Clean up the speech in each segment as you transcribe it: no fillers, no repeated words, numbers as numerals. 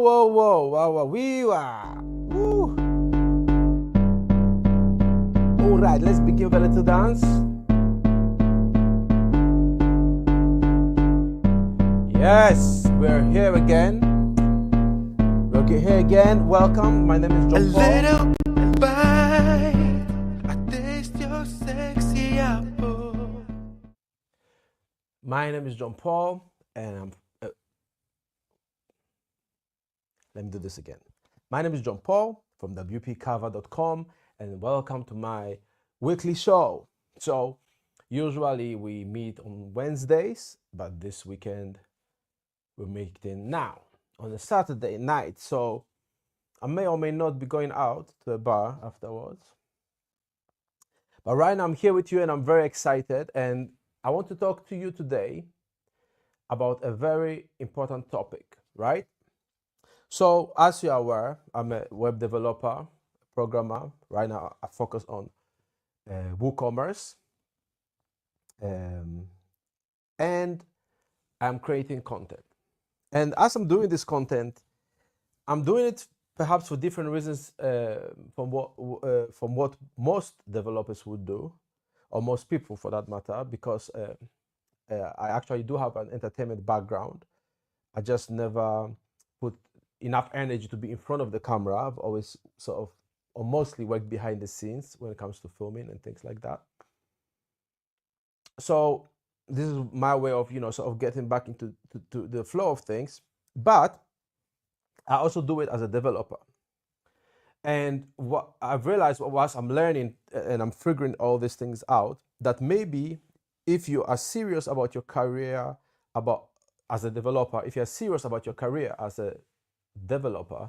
Wow, we are. Woo. All right, let's begin with a little dance. Yes, we're here again. Welcome. My name is John Paul. little bite, I taste your sexy apple. My name is John Paul, and let me do this again. My name is John Paul from WPCover.com, and welcome to my weekly show. So, usually we meet on Wednesdays, but this weekend we're meeting now on a Saturday night. So, I may or may not be going out to a bar afterwards. But right now I'm here with you and I'm very excited. And I want to talk to you today about a very important topic, right? So, as you are aware, I'm a web developer, programmer. Right now, I focus on WooCommerce, and I'm creating content. And as I'm doing this content, I'm doing it perhaps for different reasons from what most developers would do, or most people for that matter, because I actually do have an entertainment background. I just never put enough energy to be in front of the camera. I've always sort of, or mostly worked behind the scenes when it comes to filming and things like that. So this is my way of, sort of getting back into to the flow of things. But I also do it as a developer. And what I've realized whilst I'm learning and I'm figuring all these things out, that maybe if you are serious about your career as a developer, if you're serious about your career as a developer,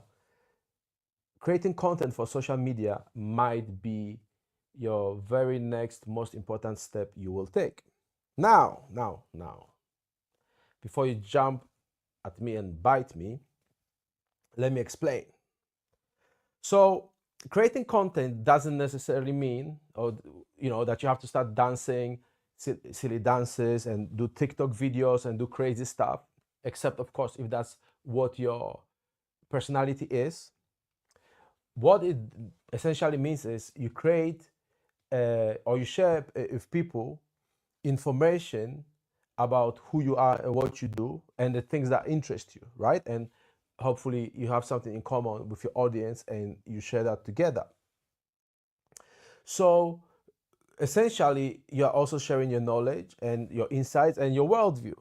creating content for social media might be your very next most important step you will take. Now, before you jump at me and bite me, let me explain. So, creating content doesn't necessarily mean, that you have to start dancing silly dances and do TikTok videos and do crazy stuff. Except, of course, if that's what your personality is. What it essentially means is you create or you share with people information about who you are and what you do and the things that interest you, right? And hopefully you have something in common with your audience and you share that together. So essentially, you're also sharing your knowledge and your insights and your worldview.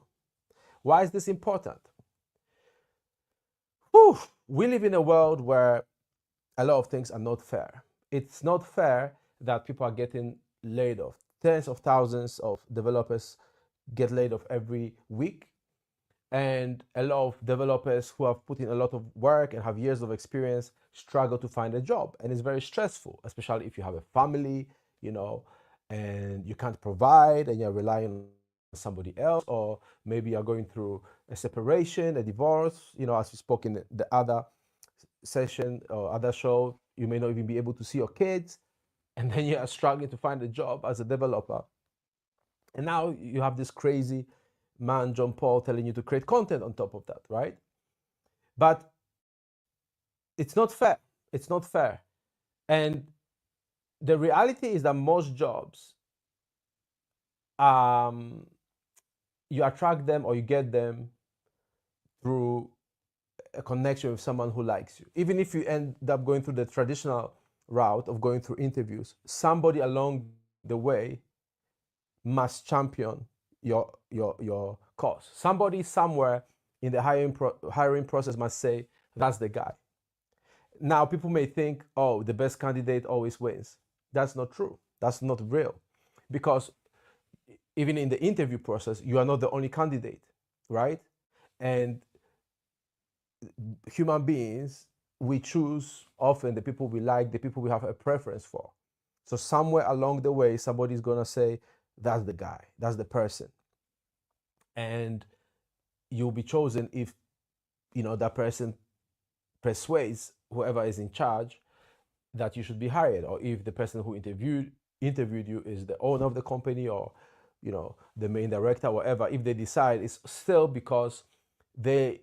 Why is this important? Whew, we live in a world where a lot of things are not fair. It's not fair that people are getting laid off. Tens of thousands of developers get laid off every week. And a lot of developers who have put in a lot of work and have years of experience struggle to find a job. And it's very stressful, especially if you have a family, and you can't provide and you're relying on somebody else, or maybe you're going through a separation, a divorce, as we spoke in the other session or other show, you may not even be able to see your kids, and then you are struggling to find a job as a developer. And now you have this crazy man, John Paul, telling you to create content on top of that, right? But it's not fair. It's not fair. And the reality is that most jobs, you attract them or you get them through a connection with someone who likes you. Even if you end up going through the traditional route of going through interviews, somebody along the way must champion your cause. Somebody somewhere in the hiring process must say, that's the guy. Now, people may think, oh, the best candidate always wins. That's not true. That's not real. Because even in the interview process, you are not the only candidate, right? And human beings, we choose often the people we like, the people we have a preference for. So somewhere along the way, somebody's gonna say, that's the guy, that's the person. And you'll be chosen if that person persuades whoever is in charge that you should be hired, or if the person who interviewed you is the owner of the company, or the main director, whatever. If they decide, it's still because they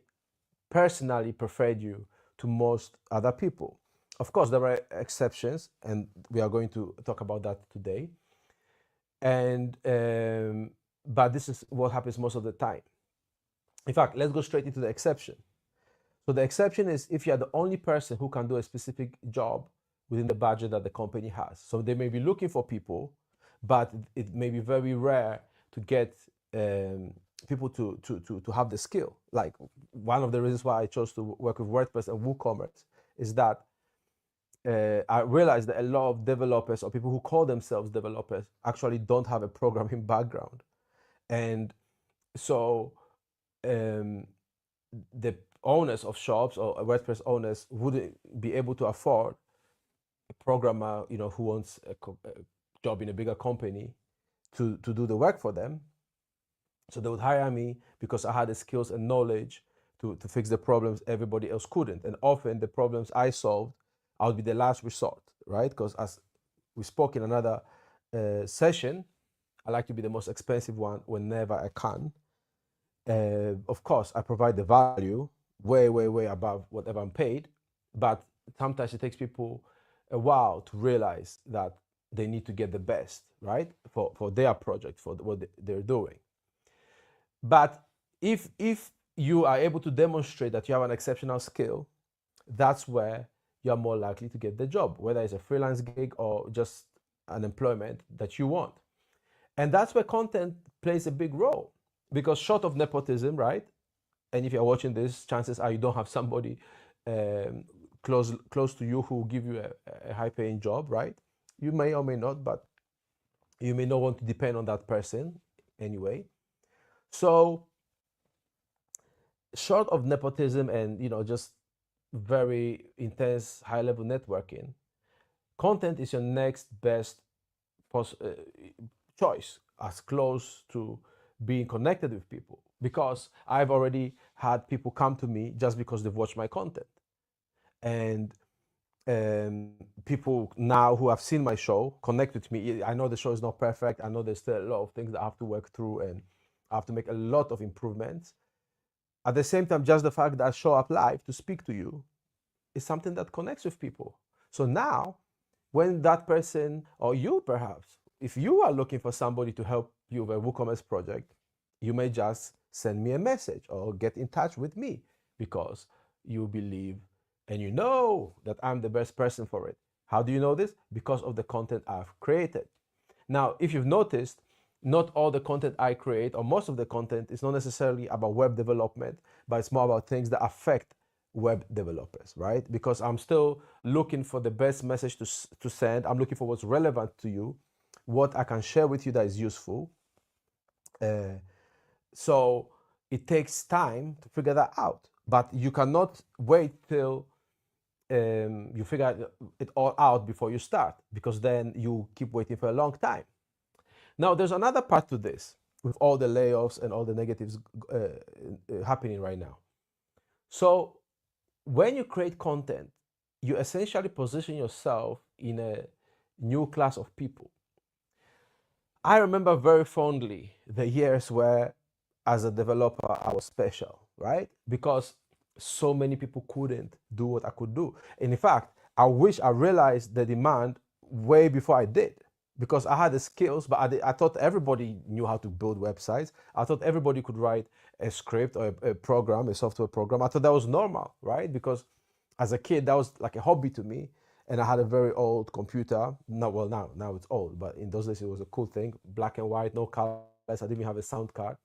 personally preferred you to most other people. Of course, there are exceptions, and we are going to talk about that today. And but this is what happens most of the time. In fact, let's go straight into the exception. So the exception is if you are the only person who can do a specific job within the budget that the company has. So they may be looking for people, but it may be very rare to get people to have the skill. Like one of the reasons why I chose to work with WordPress and WooCommerce is that I realized that a lot of developers or people who call themselves developers actually don't have a programming background. And so the owners of shops or WordPress owners wouldn't be able to afford a programmer, who wants a job in a bigger company to do the work for them. So they would hire me because I had the skills and knowledge to fix the problems everybody else couldn't. And often the problems I solved, I would be the last resort, right? Because as we spoke in another session, I like to be the most expensive one whenever I can. Of course, I provide the value way, way, way above whatever I'm paid. But sometimes it takes people a while to realize that they need to get the best, right? For their project, for what they're doing. But if you are able to demonstrate that you have an exceptional skill, that's where you're more likely to get the job, whether it's a freelance gig or just an employment that you want. And that's where content plays a big role, because short of nepotism, right? And if you're watching this, chances are you don't have somebody close to you who will give you a high-paying job, right? You may or may not, but you may not want to depend on that person anyway. So short of nepotism and just very intense high-level networking, content is your next best choice, as close to being connected with people, because I've already had people come to me just because they've watched my content. And people now who have seen my show connect with me. I know the show is not perfect. I know there's still a lot of things that I have to work through, and I have to make a lot of improvements. At the same time, just the fact that I show up live to speak to you is something that connects with people. So now, when that person, or you perhaps, if you are looking for somebody to help you with a WooCommerce project, you may just send me a message or get in touch with me because you believe and you know that I'm the best person for it. How do you know this? Because of the content I've created. Now, if you've noticed, not all the content I create, or most of the content, is not necessarily about web development, but it's more about things that affect web developers, right? Because I'm still looking for the best message to send. I'm looking for what's relevant to you, what I can share with you that is useful. So it takes time to figure that out, but you cannot wait till you figure it all out before you start, because then you keep waiting for a long time. Now, there's another part to this with all the layoffs and all the negatives happening right now. So when you create content, you essentially position yourself in a new class of people. I remember very fondly the years where, as a developer, I was special, right? Because so many people couldn't do what I could do. And in fact, I wish I realized the demand way before I did, because I had the skills, but I thought everybody knew how to build websites. I thought everybody could write a script or a program, a software program. I thought that was normal, right? Because as a kid, that was like a hobby to me. And I had a very old computer. Now it's old, but in those days it was a cool thing. Black and white, no colors. I didn't even have a sound card.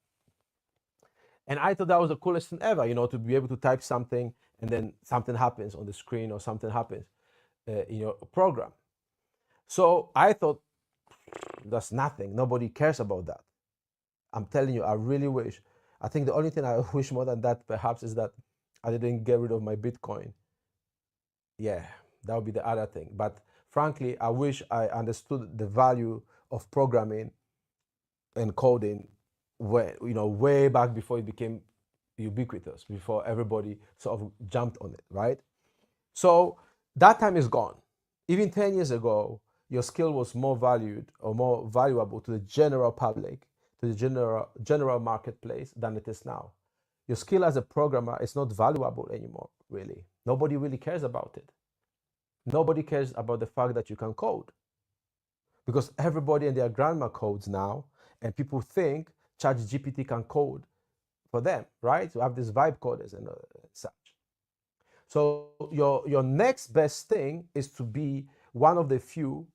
And I thought that was the coolest thing ever, to be able to type something and then something happens on the screen or something happens in your program. So I thought, that's nothing. Nobody cares about that. I'm telling you, I really wish. I think the only thing I wish more than that perhaps is that I didn't get rid of my Bitcoin. Yeah, that would be the other thing. But frankly, I wish I understood the value of programming and coding way back before it became ubiquitous, before everybody sort of jumped on it, right? So that time is gone. Even 10 years ago, your skill was more valued or more valuable to the general public, to the general marketplace than it is now. your skill as a programmer is not valuable anymore, really. Nobody really cares about it. Nobody cares about the fact that you can code, because everybody and their grandma codes now, and people think ChatGPT can code for them, right? You have these vibe coders and such. So your next best thing is to be one of the few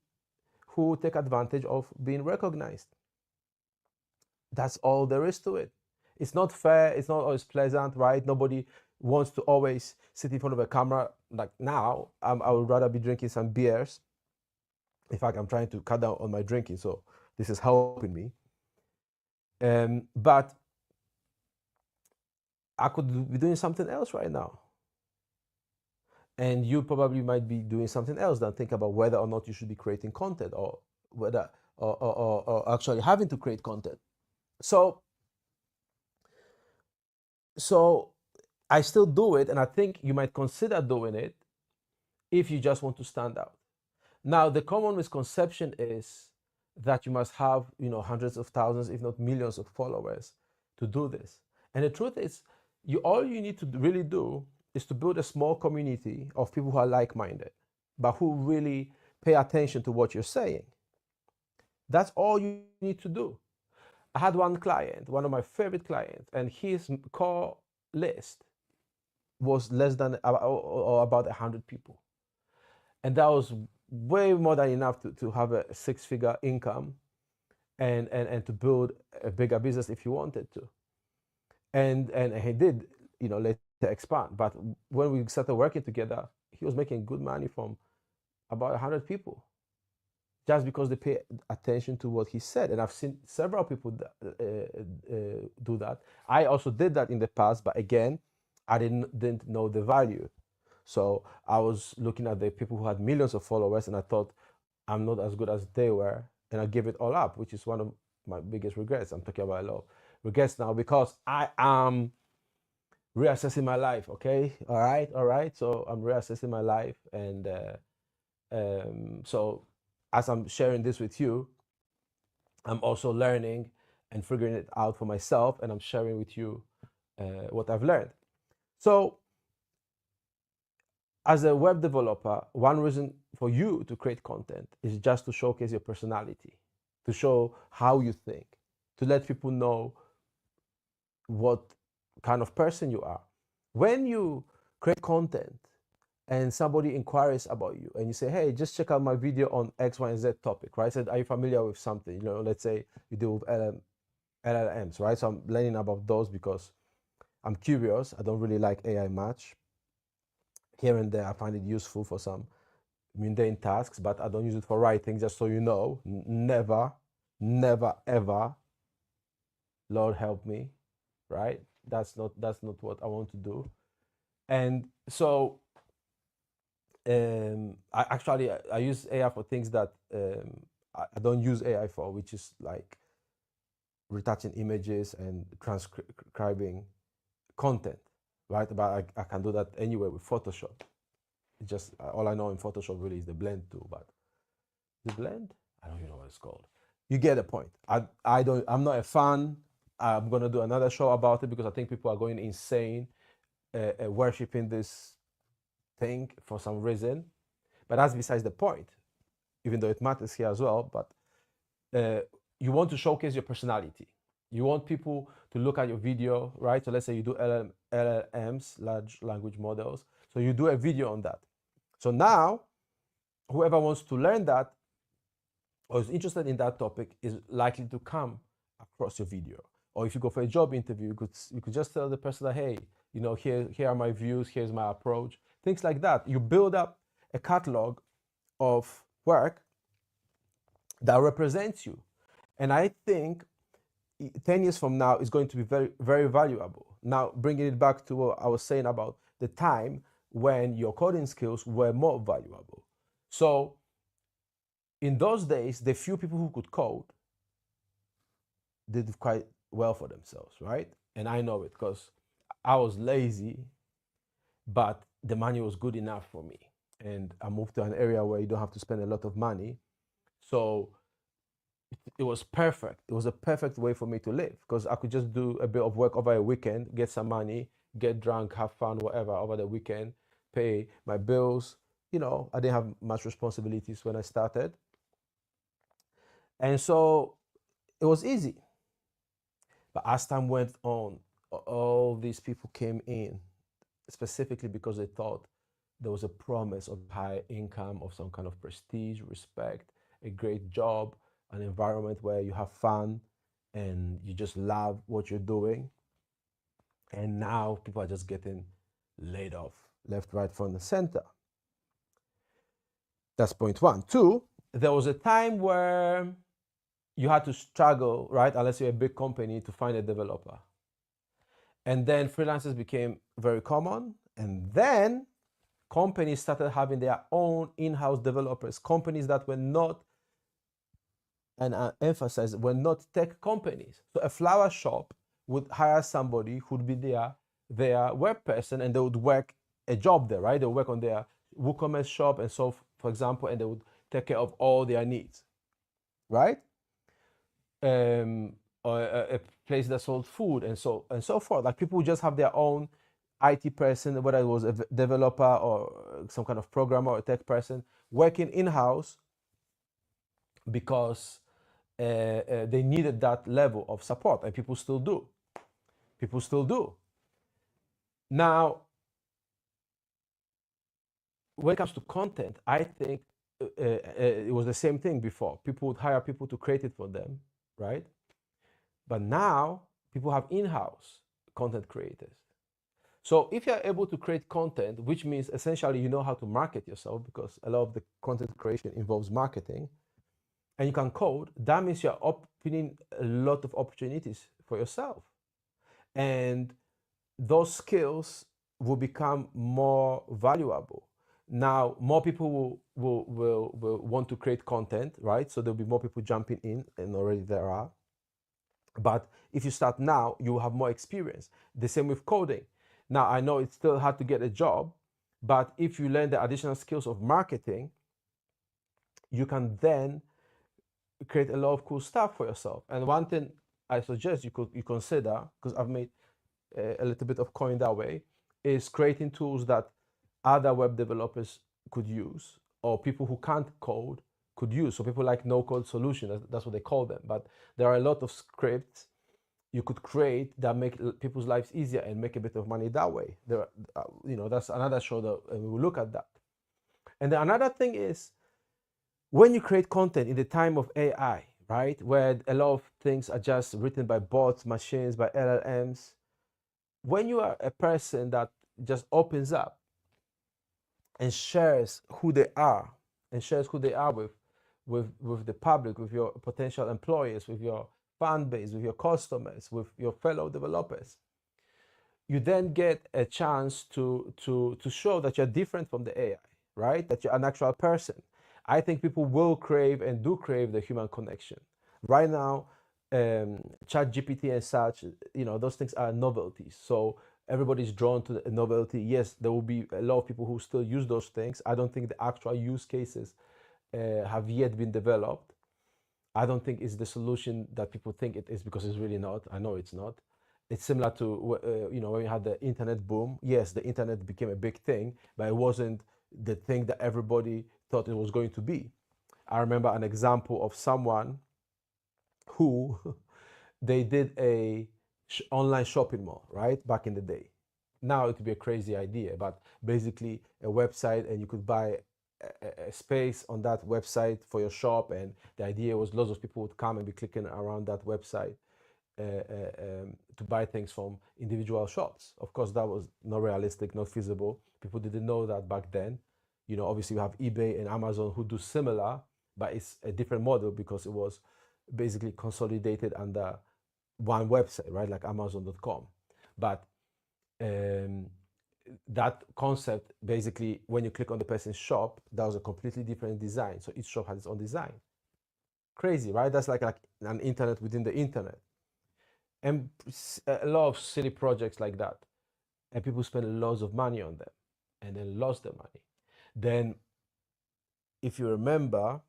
who take advantage of being recognized. That's all there is to it. It's not fair. It's not always pleasant, right? Nobody wants to always sit in front of a camera. Like now, I would rather be drinking some beers. In fact, I'm trying to cut down on my drinking, so this is helping me. But I could be doing something else right now. And you probably might be doing something else than think about whether or not you should be creating content, or whether or actually having to create content. So I still do it, and I think you might consider doing it if you just want to stand out. Now, the common misconception is that you must have, hundreds of thousands, if not millions of followers to do this. And the truth is, all you need to really do is to build a small community of people who are like-minded, but who really pay attention to what you're saying. That's all you need to do. I had one client, one of my favorite clients, and his core list was less than or about 100 people. And that was way more than enough to have a six-figure income and to build a bigger business if you wanted to. And he did, later expand. But when we started working together, he was making good money from about 100 people, just because they pay attention to what he said. And I've seen several people do that. I also did that in the past, but again, I didn't know the value. So I was looking at the people who had millions of followers, and I thought, I'm not as good as they were, and I gave it all up, which is one of my biggest regrets. I'm talking about a lot of regrets now, because I am reassessing my life. Okay, all right. So I'm reassessing my life, and so as I'm sharing this with you, I'm also learning and figuring it out for myself, and I'm sharing with you what I've learned. So as a web developer, one reason for you to create content is just to showcase your personality, to show how you think, to let people know what kind of person you are. When you create content and somebody inquires about you and you say, hey, just check out my video on X, Y, and Z topic, right? Said, are you familiar with something? Let's say you deal with LLMs, right? So I'm learning about those because I'm curious. I don't really like AI much. Here and there, I find it useful for some mundane tasks, but I don't use it for writing, just so you know. Never, ever, Lord help me, right? That's not what I want to do. And so I use AI for things that I don't use AI for, which is like retouching images and transcribing content, right? But I can do that anyway with Photoshop. It's just all I know in Photoshop really is the blend tool. But the blend, I don't even know what it's called. You get the point. I'm not a fan. I'm gonna do another show about it because I think people are going insane, worshiping this thing for some reason. But that's besides the point, even though it matters here as well. But you want to showcase your personality. You want people to look at your video, right? So let's say you do LLMs, large language models. So you do a video on that. So now, whoever wants to learn that or is interested in that topic is likely to come across your video. Or if you go for a job interview, you could just tell the person that, hey, here are my views, here's my approach, things like that. You build up a catalog of work that represents you. And I think 10 years from now is going to be very, very valuable. Now, bringing it back to what I was saying about the time when your coding skills were more valuable. So in those days, the few people who could code did quite well for themselves, right? And I know it because I was lazy, but the money was good enough for me. And I moved to an area where you don't have to spend a lot of money. So it was perfect. It was a perfect way for me to live because I could just do a bit of work over a weekend, get some money, get drunk, have fun, whatever over the weekend, pay my bills. I didn't have much responsibilities when I started. And so it was easy. But as time went on, all these people came in specifically because they thought there was a promise of high income, of some kind of prestige, respect, a great job, an environment where you have fun and you just love what you're doing. And now people are just getting laid off left, right, front, and center. That's point one. Two, there was a time where you had to struggle, right, unless you're a big company, to find a developer. And then freelancers became very common. And then companies started having their own in-house developers, companies that were not, and I emphasize, were not tech companies. So a flower shop would hire somebody who'd be their web person, and they would work a job there, right? They would work on their WooCommerce shop and so, for example, and they would take care of all their needs, right? Or a place that sold food and so forth. Like people would just have their own IT person, whether it was a developer or some kind of programmer or a tech person, working in-house because they needed that level of support, and people still do. People still do. Now, when it comes to content, I think it was the same thing before. People would hire people to create it for them, right? But now people have in-house content creators. So if you're able to create content, which means essentially you know how to market yourself, because a lot of the content creation involves marketing, and you can code, that means you're opening a lot of opportunities for yourself. And those skills will become more valuable. Now, more people will want to create content, right? So there'll be more people jumping in, and already there are. But if you start now, you will have more experience. The same with coding. Now, I know it's still hard to get a job, but if you learn the additional skills of marketing, you can then create a lot of cool stuff for yourself. And one thing I suggest you consider, because I've made a little bit of coin that way, is creating tools that other web developers could use, or people who can't code could use. So people like no code solution, that's what they call them. But there are a lot of scripts you could create that make people's lives easier and make a bit of money that way. There, that's another show that we will look at that. And then another thing is, when you create content in the time of AI, right, where a lot of things are just written by bots, machines, by LLMs, when you are a person that just opens up and shares who they are, with the public, with your potential employers, with your fan base, with your customers, with your fellow developers, you then get a chance to show that you're different from the AI, right? That you're an actual person. I think people will crave and do crave the human connection. Right now, Chat GPT and such, those things are novelties. So everybody's drawn to the novelty. Yes, there will be a lot of people who still use those things. I don't think the actual use cases have yet been developed. I don't think it's the solution that people think it is, because it's really not. I know it's not. It's similar to when we had the internet boom. Yes, the internet became a big thing, but it wasn't the thing that everybody thought it was going to be. I remember an example of someone who they did a online shopping mall, right, back in the day. Now it would be a crazy idea, but basically a website, and you could buy a space on that website for your shop, and the idea was lots of people would come and be clicking around that website to buy things from individual shops. Of course, that was not realistic, not feasible. People didn't know that back then. Obviously you have eBay and Amazon who do similar, but it's a different model because it was basically consolidated under one website, right, like Amazon.com. But that concept, basically, when you click on the person's shop, that was a completely different design. So each shop has its own design. Crazy, right? That's like an internet within the internet. And a lot of silly projects like that. And people spend lots of money on them and then lost their money. Then, if you remember,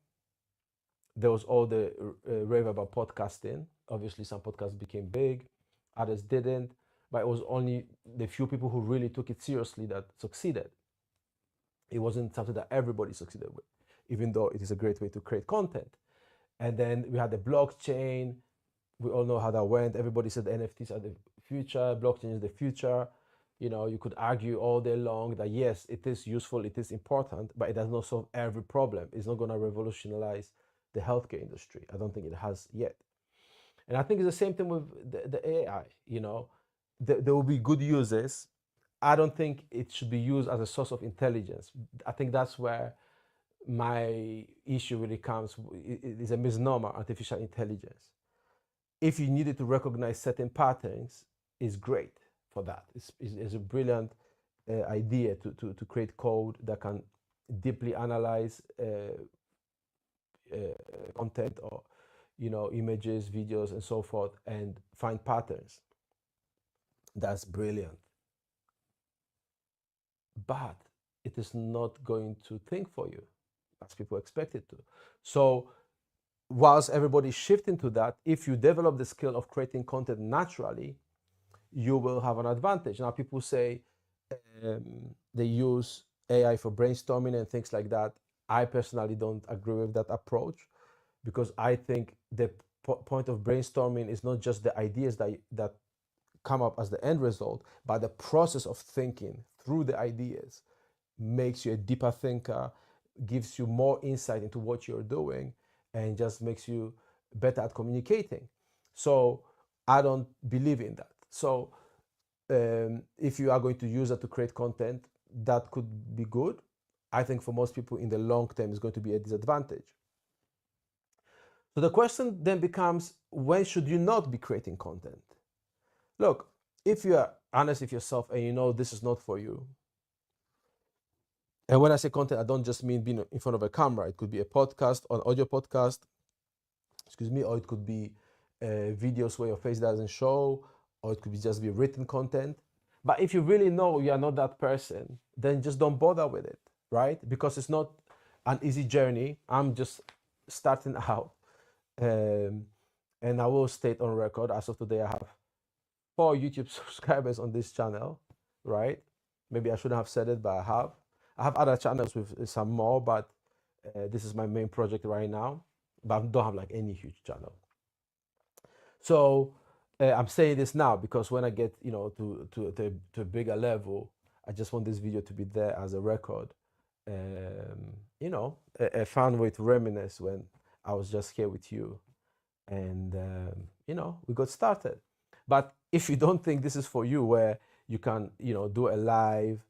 there was all the rave about podcasting. Obviously, some podcasts became big, others didn't, but it was only the few people who really took it seriously that succeeded. It wasn't something that everybody succeeded with, even though it is a great way to create content. And then we had the blockchain. We all know how that went. Everybody said NFTs are the future, blockchain is the future. You know, you could argue all day long that yes, it is useful, it is important, but it does not solve every problem. It's not going to revolutionize the healthcare industry. I don't think it has yet. And I think it's the same thing with the AI. You know, there will be good uses. I don't think it should be used as a source of intelligence. I think that's where my issue really comes. It is a misnomer, artificial intelligence. If you needed to recognize certain patterns, is great for that. It's a brilliant idea to create code that can deeply analyze content, or images, videos, and so forth, and find patterns. That's brilliant. But it is not going to think for you as people expect it to. So whilst everybody's shifting to that, if you develop the skill of creating content naturally, you will have an advantage. Now, people say they use AI for brainstorming and things like that. I personally don't agree with that approach, because I think the point of brainstorming is not just the ideas that come up as the end result, but the process of thinking through the ideas makes you a deeper thinker, gives you more insight into what you're doing, and just makes you better at communicating. So I don't believe in that. So if you are going to use it to create content, that could be good. I think for most people in the long term, it's going to be a disadvantage. So the question then becomes, when should you not be creating content? Look, if you are honest with yourself and you know this is not for you, and when I say content, I don't just mean being in front of a camera. It could be a podcast, an audio podcast, or it could be videos where your face doesn't show, or it could be just be written content. But if you really know you are not that person, then just don't bother with it, right? Because it's not an easy journey. I'm just starting out. And I will state on record, as of today, I have 4 YouTube subscribers on this channel, right? Maybe I shouldn't have said it, but I have. I have other channels with some more, but this is my main project right now. But I don't have like any huge channel. So I'm saying this now because when I get to a bigger level, I just want this video to be there as a record. A fun way to reminisce when I was just here with you, and we got started. But if you don't think this is for you, where you can do a live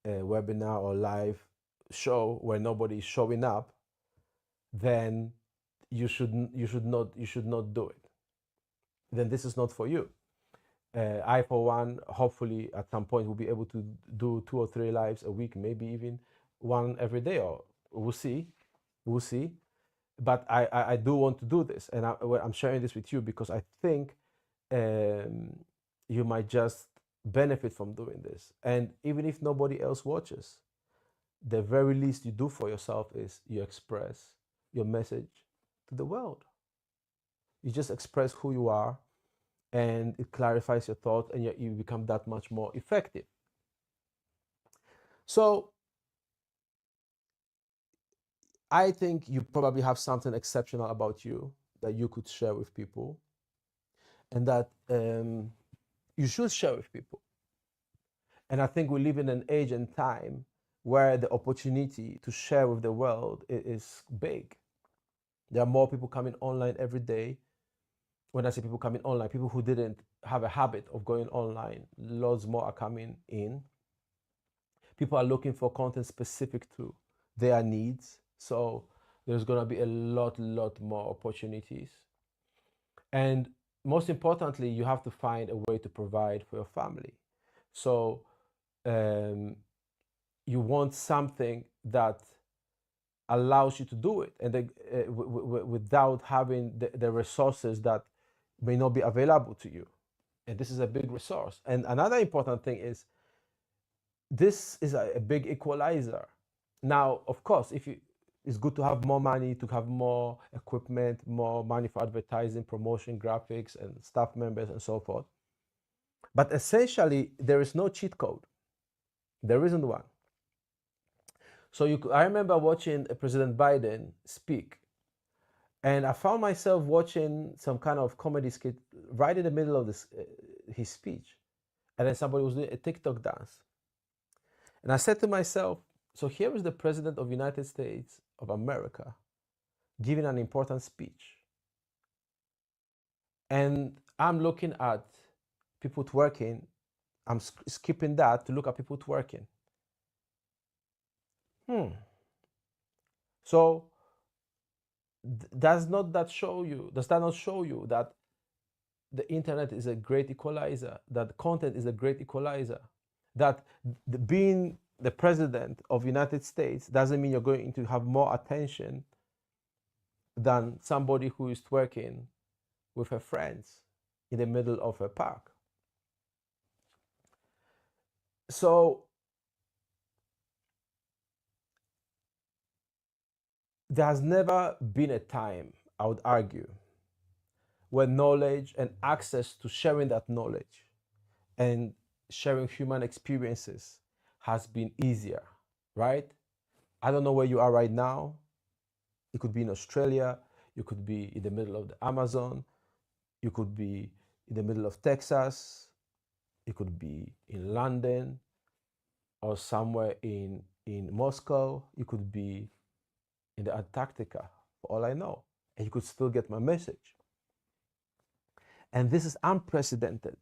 webinar or live show where nobody is showing up, then you should not do it. Then this is not for you. I, for one, hopefully at some point will be able to do 2 or 3 lives a week, maybe even one every day, or we'll see. But I do want to do this, and I'm sharing this with you because I think you might just benefit from doing this. And even if nobody else watches, the very least you do for yourself is you express your message to the world. You just express who you are, and it clarifies your thoughts, and you become that much more effective. So I think you probably have something exceptional about you that you could share with people, and that you should share with people. And I think we live in an age and time where the opportunity to share with the world is big. There are more people coming online every day. When I say people coming online, people who didn't have a habit of going online, loads more are coming in. People are looking for content specific to their needs. So there's going to be a lot more opportunities. And most importantly, you have to find a way to provide for your family. So you want something that allows you to do it, and without having the resources that may not be available to you. And this is a big resource. And another important thing is, this is a big equalizer. Now, of course, if you It's good to have more money, to have more equipment, more money for advertising, promotion, graphics, and staff members, and so forth. But essentially, there is no cheat code. There isn't one. So I remember watching President Biden speak, and I found myself watching some kind of comedy skit right in the middle of his speech, and then somebody was doing a TikTok dance, and I said to myself, so here is the President of the United States of America giving an important speech, and I'm looking at people twerking. I'm skipping that to look at people twerking. So does that not show you that the internet is a great equalizer, that content is a great equalizer, that being the president of the United States doesn't mean you're going to have more attention than somebody who is twerking with her friends in the middle of a park? So there has never been a time, I would argue, where knowledge and access to sharing that knowledge and sharing human experiences has been easier, right? I don't know where you are right now. You could be in Australia, you could be in the middle of the Amazon, you could be in the middle of Texas, you could be in London or somewhere in Moscow, you could be in the Antarctica, for all I know, and you could still get my message. And this is unprecedented.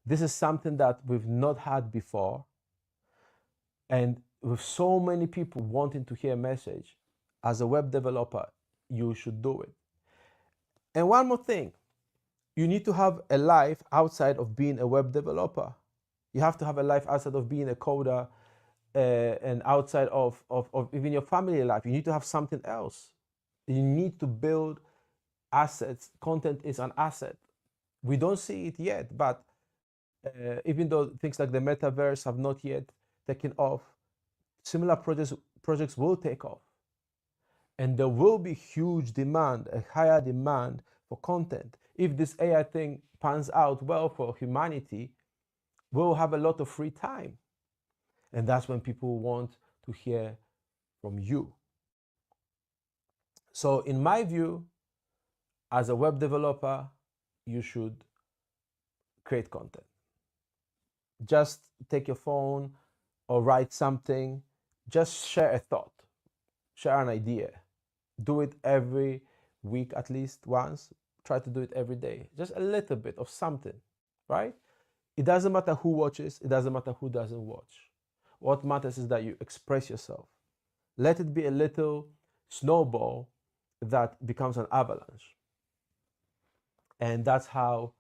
This is something that we've not had before. And with so many people wanting to hear a message, as a web developer, you should do it. And one more thing, you need to have a life outside of being a web developer. You have to have a life outside of being a coder and outside of even your family life. You need to have something else. You need to build assets. Content is an asset. We don't see it yet, but even though things like the metaverse have not yet taken off, similar projects will take off. And there will be huge demand, a higher demand for content. If this AI thing pans out well for humanity, we'll have a lot of free time. And that's when people want to hear from you. So in my view, as a web developer, you should create content. Just take your phone or write something. Just share a thought, share an idea. Do it every week at least once. Try to do it every day. Just a little bit of something, right? It doesn't matter who watches. It doesn't matter who doesn't watch. What matters is that you express yourself. Let it be a little snowball that becomes an avalanche. And that's how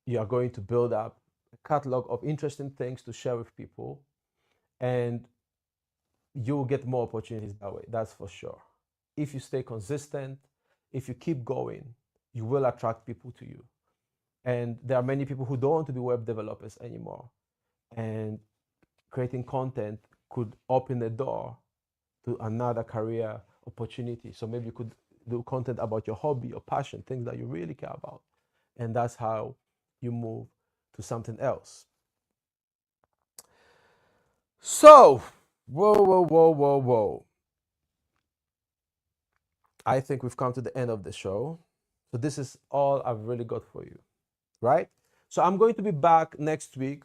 you are going to build up a catalog of interesting things to share with people. And you will get more opportunities that way, that's for sure. If you stay consistent, if you keep going, you will attract people to you. And there are many people who don't want to be web developers anymore. And creating content could open the door to another career opportunity. So maybe you could do content about your hobby, your passion, things that you really care about. And that's how you move to something else. So, whoa. I think we've come to the end of the show. So this is all I've really got for you, right? So I'm going to be back next week.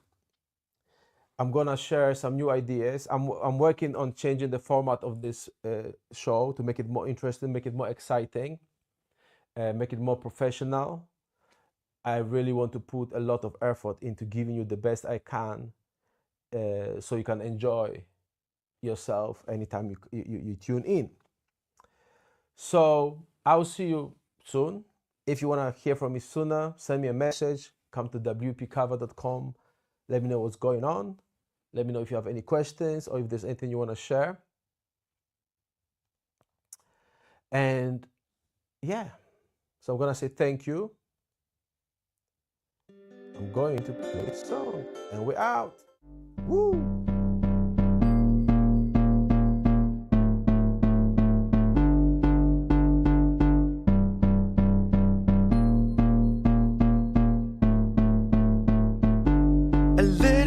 I'm gonna share some new ideas. I'm working on changing the format of this show to make it more interesting, make it more exciting, make it more professional. I really want to put a lot of effort into giving you the best I can, so you can enjoy yourself anytime you tune in. So I'll see you soon. If you want to hear from me sooner, send me a message. Come to wpcarver.com. Let me know what's going on. Let me know if you have any questions or if there's anything you want to share. And yeah, so I'm going to say thank you. I'm going to play a song and we're out. Woo! a little